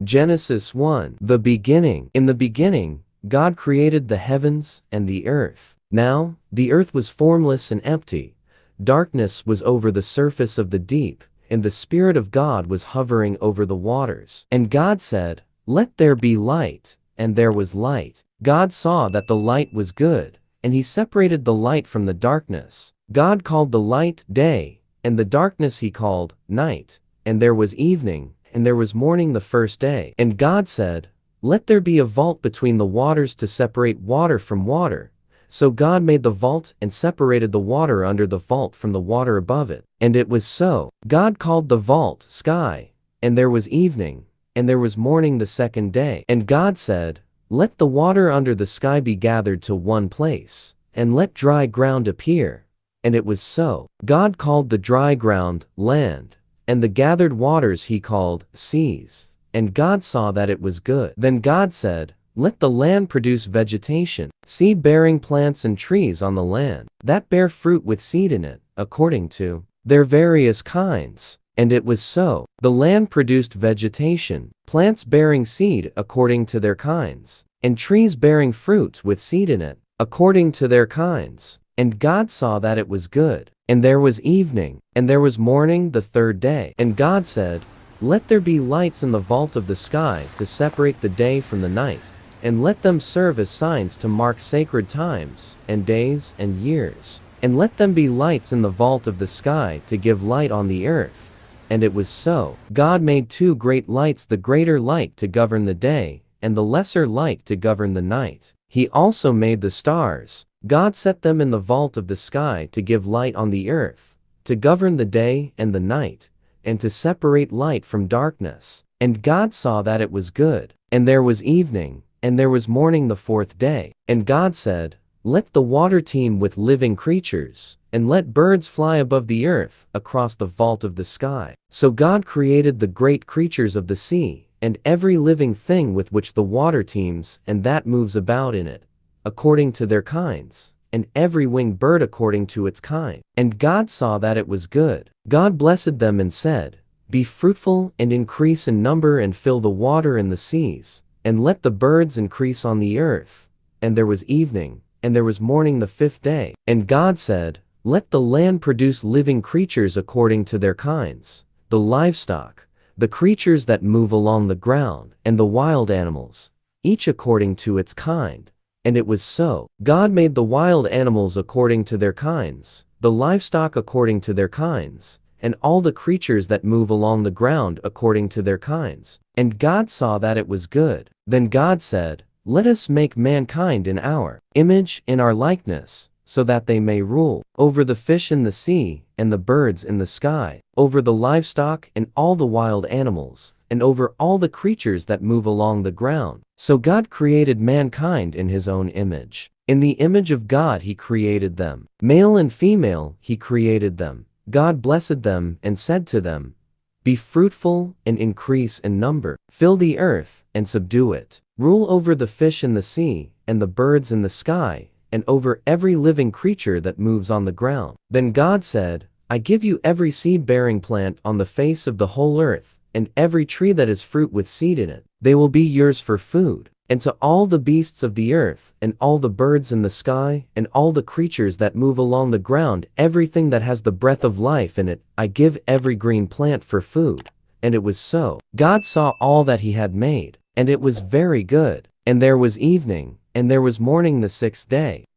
Genesis 1. The beginning. In the beginning, God created the heavens and the earth. Now, the earth was formless and empty. Darkness was over the surface of the deep, and the Spirit of God was hovering over the waters. And God said, "Let there be light," and there was light. God saw that the light was good, and he separated the light from the darkness. God called the light day, and the darkness he called night. And there was evening, and there was morning the first day. And God said, "Let there be a vault between the waters to separate water from water." So God made the vault and separated the water under the vault from the water above it. And it was so. God called the vault sky. And there was evening, and there was morning the second day. And God said, "Let the water under the sky be gathered to one place, and let dry ground appear." And it was so. God called the dry ground land, and the gathered waters he called seas. And God saw that it was good. Then God said, "Let the land produce vegetation, seed-bearing plants and trees on the land, that bear fruit with seed in it, according to their various kinds." And it was so. The land produced vegetation, plants bearing seed according to their kinds, and trees bearing fruit with seed in it, according to their kinds. And God saw that it was good. And there was evening, and there was morning the third day. And God said, "Let there be lights in the vault of the sky to separate the day from the night, and let them serve as signs to mark sacred times, and days, and years. And let them be lights in the vault of the sky to give light on the earth." And it was so. God made two great lights, the greater light to govern the day, and the lesser light to govern the night. He also made the stars. God set them in the vault of the sky to give light on the earth, to govern the day and the night, and to separate light from darkness. And God saw that it was good. And there was evening, and there was morning the fourth day. And God said, "Let the water teem with living creatures, and let birds fly above the earth across the vault of the sky." So God created the great creatures of the sea, and every living thing with which the water teems and that moves about in it, according to their kinds, and every winged bird according to its kind. And God saw that it was good. God blessed them and said, "Be fruitful and increase in number and fill the water in the seas, and let the birds increase on the earth." And there was evening, and there was morning the fifth day. And God said, "Let the land produce living creatures according to their kinds, the livestock, the creatures that move along the ground, and the wild animals, each according to its kind." And it was so. God made the wild animals according to their kinds, the livestock according to their kinds, and all the creatures that move along the ground according to their kinds. And God saw that it was good. Then God said, "Let us make mankind in our image, in our likeness, so that they may rule over the fish in the sea, and the birds in the sky, over the livestock and all the wild animals, and over all the creatures that move along the ground." So God created mankind in his own image. In the image of God he created them. Male and female he created them. God blessed them and said to them, "Be fruitful and increase in number. Fill the earth and subdue it. Rule over the fish in the sea, and the birds in the sky, and over every living creature that moves on the ground." Then God said, "I give you every seed-bearing plant on the face of the whole earth, and every tree that has fruit with seed in it. They will be yours for food. And to all the beasts of the earth, and all the birds in the sky, and all the creatures that move along the ground, everything that has the breath of life in it, I give every green plant for food." And it was so. God saw all that he had made, and it was very good. And there was evening, and there was morning the sixth day.